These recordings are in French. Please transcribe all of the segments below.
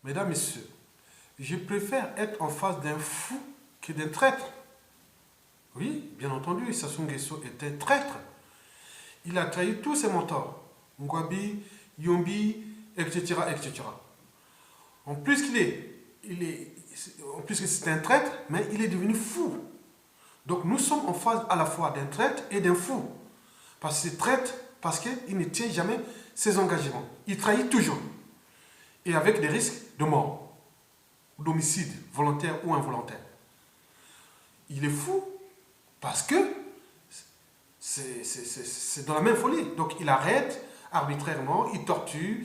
Mesdames, Messieurs, je préfère être en face d'un fou que d'un traître. Oui, bien entendu, Sassou Nguesso était traître. Il a trahi tous ses mentors. Ngwabi, Yombi, etc., etc. En plus en plus que c'est un traître, mais il est devenu fou. Donc nous sommes en face à la fois d'un traître et d'un fou. Parce que c'est traître, parce qu'il ne tient jamais ses engagements. Il trahit toujours. Et avec des risques de mort, d'homicide, volontaire ou involontaire. Il est fou parce que c'est dans la même folie. Donc il arrête arbitrairement, il torture,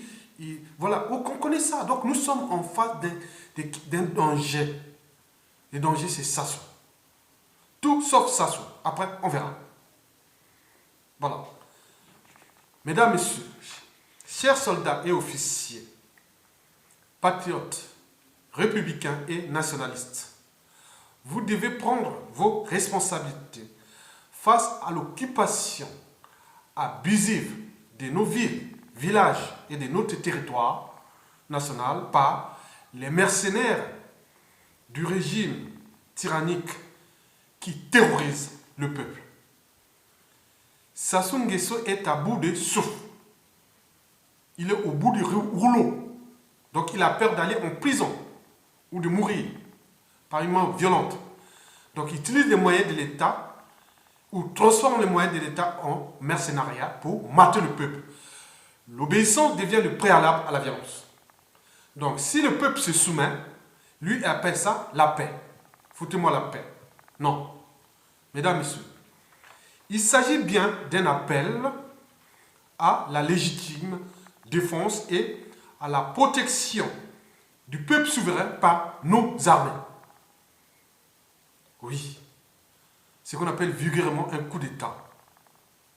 voilà, on connaît ça. Donc nous sommes en face d'un danger. Le danger, c'est Sassou. Tout sauf Sassou. Après, on verra. Voilà. Mesdames, Messieurs, chers soldats et officiers, patriotes, républicains et nationalistes, vous devez prendre vos responsabilités face à l'occupation abusive de nos villes, villages et de notre territoire national par les mercenaires du régime tyrannique qui terrorise le peuple. Sassou Nguesso est à bout de souffle. Il est au bout du rouleau. Donc il a peur d'aller en prison ou de mourir par une mort violente. Donc il utilise les moyens de l'État ou transforme les moyens de l'État en mercenariat pour mater le peuple. L'obéissance devient le préalable à la violence. Donc si le peuple se soumet, lui appelle ça la paix. Foutez-moi la paix. Non. Mesdames, Messieurs, il s'agit bien d'un appel à la légitime défense et à la protection du peuple souverain par nos armées. Oui, ce qu'on appelle vulgairement un coup d'État.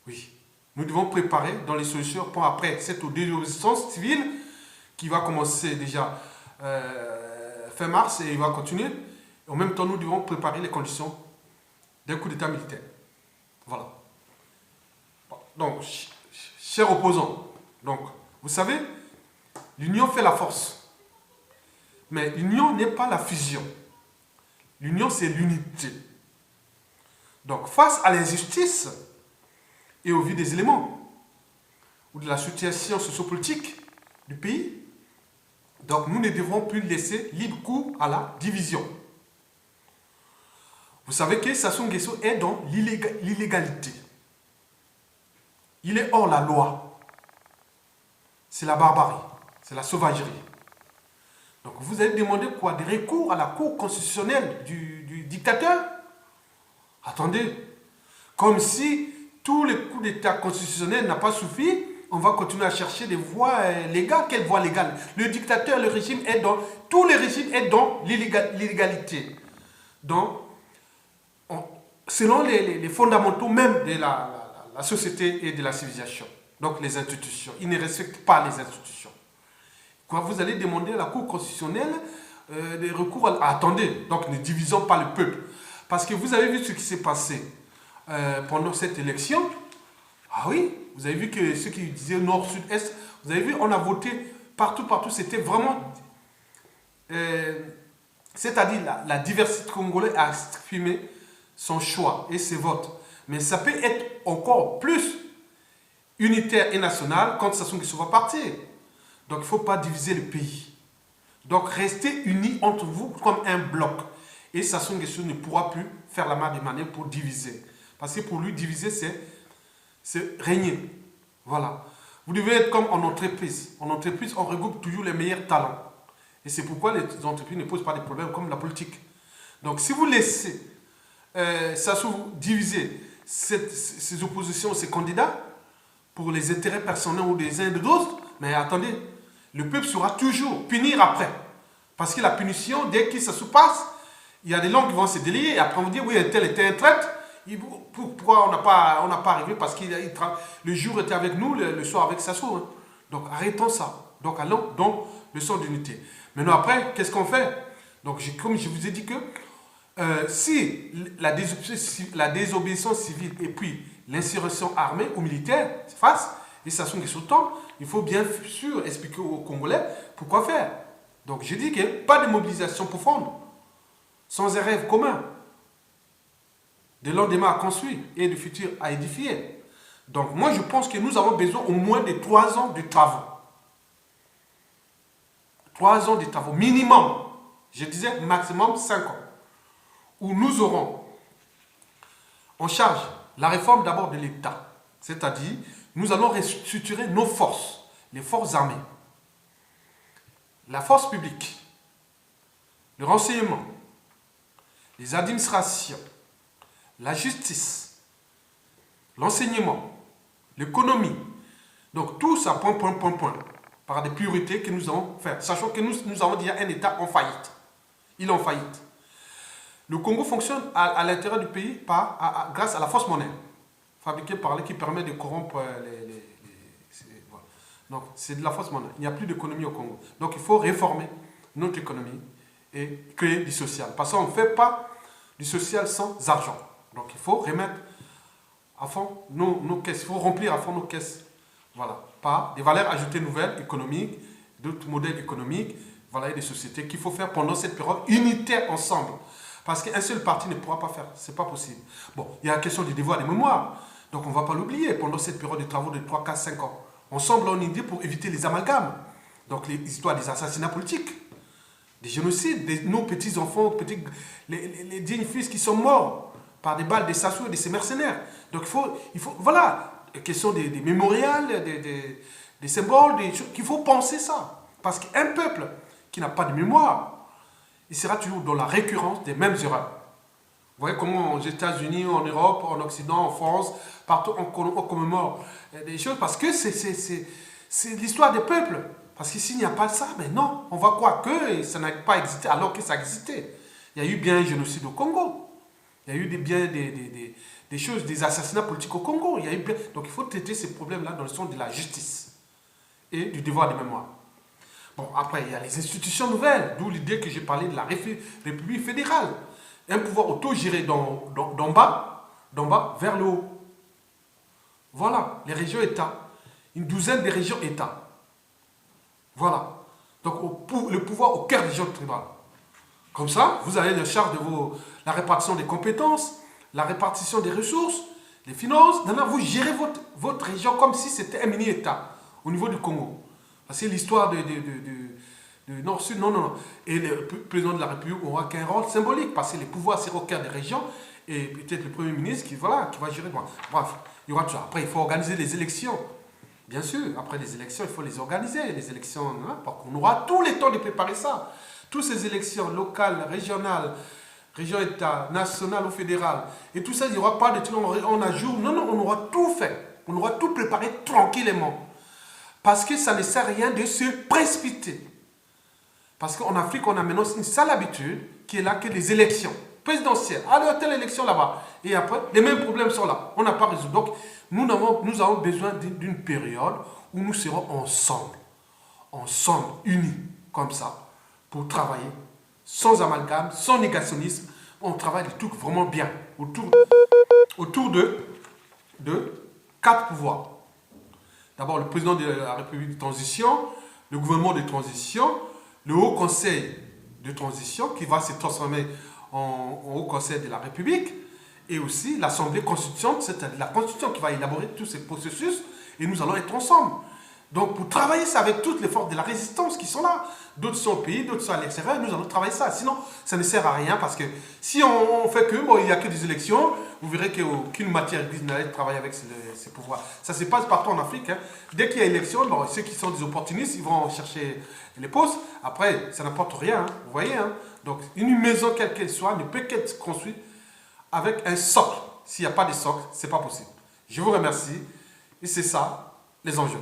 Oui, nous devons préparer dans les solutions pour après cette désobéissance civile qui va commencer déjà fin mars et il va continuer. En même temps, nous devons préparer les conditions d'un coup d'État militaire. Voilà. Donc, chers opposants, donc, vous savez, l'union fait la force. Mais l'union n'est pas la fusion. L'union, c'est l'unité. Donc, face à l'injustice et au vu des éléments ou de la situation sociopolitique du pays, donc nous ne devons plus laisser libre cours à la division. Vous savez que Sassou Nguesso est dans l'illégalité. Il est hors la loi. C'est la barbarie, c'est la sauvagerie. Donc vous allez demander quoi? Des recours à la Cour constitutionnelle du dictateur? Attendez, comme si tous les coups d'État constitutionnels n'ont pas suffi, on va continuer à chercher des voies légales. Quelles voies légales? Le dictateur, le régime est dans, tous les régimes est dans l'illégalité. Donc, selon les fondamentaux même de la société et de la civilisation. Donc les institutions. Ils ne respectent pas les institutions. Quoi, vous allez demander à la Cour constitutionnelle des recours à... Attendez, donc ne divisons pas le peuple. Parce que vous avez vu ce qui s'est passé pendant cette élection. Ah oui, vous avez vu que ceux qui disaient nord, sud, est, vous avez vu, on a voté partout, c'était vraiment... c'est-à-dire la diversité congolaise a exprimé son choix et ses votes. Mais ça peut être encore plus unitaire et national quand Sassou Nguesso va partir. Donc il ne faut pas diviser le pays. Donc restez unis entre vous comme un bloc. Et Sassou Nguesso ne pourra plus faire la marque des manœuvres pour diviser. Parce que pour lui, diviser, c'est régner. Voilà. Vous devez être comme en entreprise. En entreprise, on regroupe toujours les meilleurs talents. Et c'est pourquoi les entreprises ne posent pas de problèmes comme la politique. Donc si vous laissez Sassou diviser ces oppositions, ces candidats, pour les intérêts personnels ou des uns et des autres, mais attendez, le peuple sera toujours punir après. Parce que la punition, dès que ça se passe, il y a des langues qui vont se délier et après on vous dit, oui, un tel était un traître. Pourquoi on n'a pas arrivé? Parce que le jour était avec nous, le soir avec Sassou. Hein. Donc arrêtons ça. Donc allons dans le sens d'unité. Maintenant après, qu'est-ce qu'on fait? Donc comme je vous ai dit que si la désobéissance civile et puis l'insurrection armée ou militaire se fasse, et Sassou Nguesso tombe, il faut bien sûr expliquer aux Congolais pourquoi faire. Donc je dis qu'il n'y a pas de mobilisation profonde, sans un rêve commun, de lendemain à construire et de futur à édifier. Donc moi je pense que nous avons besoin au moins de 3 ans de travaux. 3 ans de travaux minimum. Je disais maximum 5 ans. Où nous aurons en charge la réforme d'abord de l'État. C'est-à-dire, nous allons restructurer nos forces, les forces armées, la force publique, le renseignement, les administrations, la justice, l'enseignement, l'économie. Donc tout ça, point, par des priorités que nous allons faire. Sachant que nous avons déjà un État en faillite. Il est en faillite. Le Congo fonctionne à l'intérieur du pays grâce à la fausse monnaie, fabriquée par qui permet de corrompre voilà. Donc c'est de la fausse monnaie. Il n'y a plus d'économie au Congo. Donc il faut réformer notre économie et créer du social. Parce qu'on ne fait pas du social sans argent. Donc il faut remettre à fond nos caisses. Il faut remplir à fond nos caisses. Voilà. Par des valeurs ajoutées nouvelles, économiques, d'autres modèles économiques, voilà, et des sociétés qu'il faut faire pendant cette période unitaire ensemble. Parce qu'un seul parti ne pourra pas faire. Ce n'est pas possible. Bon, il y a la question du devoir des mémoires. Donc on ne va pas l'oublier pendant cette période de travaux de 3, 4, 5 ans. Ensemble, on est dit pour éviter les amalgames. Donc les histoires des assassinats politiques, des génocides, nos petits-enfants, les dignes fils qui sont morts par des balles des Sassou et de ces mercenaires. Donc il faut voilà, la question des mémorials, des symboles, qu'il faut penser ça. Parce qu'un peuple qui n'a pas de mémoire, il sera toujours dans la récurrence des mêmes erreurs. Vous voyez comment aux États-Unis, en Europe, en Occident, en France, partout on commémore des choses parce que c'est l'histoire des peuples. Parce que s'il n'y a pas ça, mais non, on va croire que ça n'a pas existé alors que ça existait. Il y a eu bien un génocide au Congo. Il y a eu des choses, des assassinats politiques au Congo. Il y a eu bien... Donc il faut traiter ces problèmes-là dans le sens de la justice et du devoir de mémoire. Bon, après, il y a les institutions nouvelles, d'où l'idée que j'ai parlé de la République fédérale. Un pouvoir autogéré d'en bas vers le haut. Voilà, les régions-États. Une douzaine de régions-États. Voilà. Donc, le pouvoir au cœur des régions tribales. Comme ça, vous avez la charge de la répartition des compétences, la répartition des ressources, des finances. Maintenant, vous gérez votre région comme si c'était un mini-État au niveau du Congo. C'est l'histoire de Nord-Sud, non. Et le président de la République aura qu'un rôle symbolique, parce que les pouvoirs seront au cœur des régions, et peut-être le Premier ministre qui va gérer. Bref, il y aura tout ça. Après, il faut organiser les élections. Bien sûr, après les élections, il faut les organiser. Les élections, hein, parce qu'on aura tout le temps de préparer ça. Toutes ces élections locales, régionales, région-État, nationales ou fédérales, et tout ça, il n'y aura pas de trucs en ajout. Non, on aura tout fait. On aura tout préparé tranquillement. Parce que ça ne sert à rien de se précipiter. Parce qu'en Afrique, on a maintenant une sale habitude qui est là que les élections présidentielles. Alors, telle élection là-bas. Et après, les mêmes problèmes sont là. On n'a pas résolu. Donc, nous avons besoin d'une période où nous serons ensemble, unis, comme ça, pour travailler sans amalgame, sans négationnisme. On travaille des trucs vraiment bien autour de 4 pouvoirs. D'abord, le président de la République de transition, le gouvernement de transition, le Haut Conseil de transition qui va se transformer en Haut Conseil de la République et aussi l'Assemblée constituante, c'est-à-dire la Constitution qui va élaborer tous ces processus et nous allons être ensemble. Donc, pour travailler ça avec toutes les forces de la résistance qui sont là, d'autres sont au pays, d'autres sont à l'extérieur, nous allons travailler ça. Sinon, ça ne sert à rien parce que si on fait que, bon, il n'y a que des élections, vous verrez qu'aucune matière grise n'allait travailler avec ces pouvoirs. Ça se passe partout en Afrique. Hein. Dès qu'il y a élection, bon, ceux qui sont des opportunistes, ils vont chercher les postes. Après, ça n'apporte rien, hein, vous voyez. Hein. Donc, une maison, quelle qu'elle soit, ne peut qu'être construite avec un socle. S'il n'y a pas de socle, ce n'est pas possible. Je vous remercie et c'est ça, les enjeux.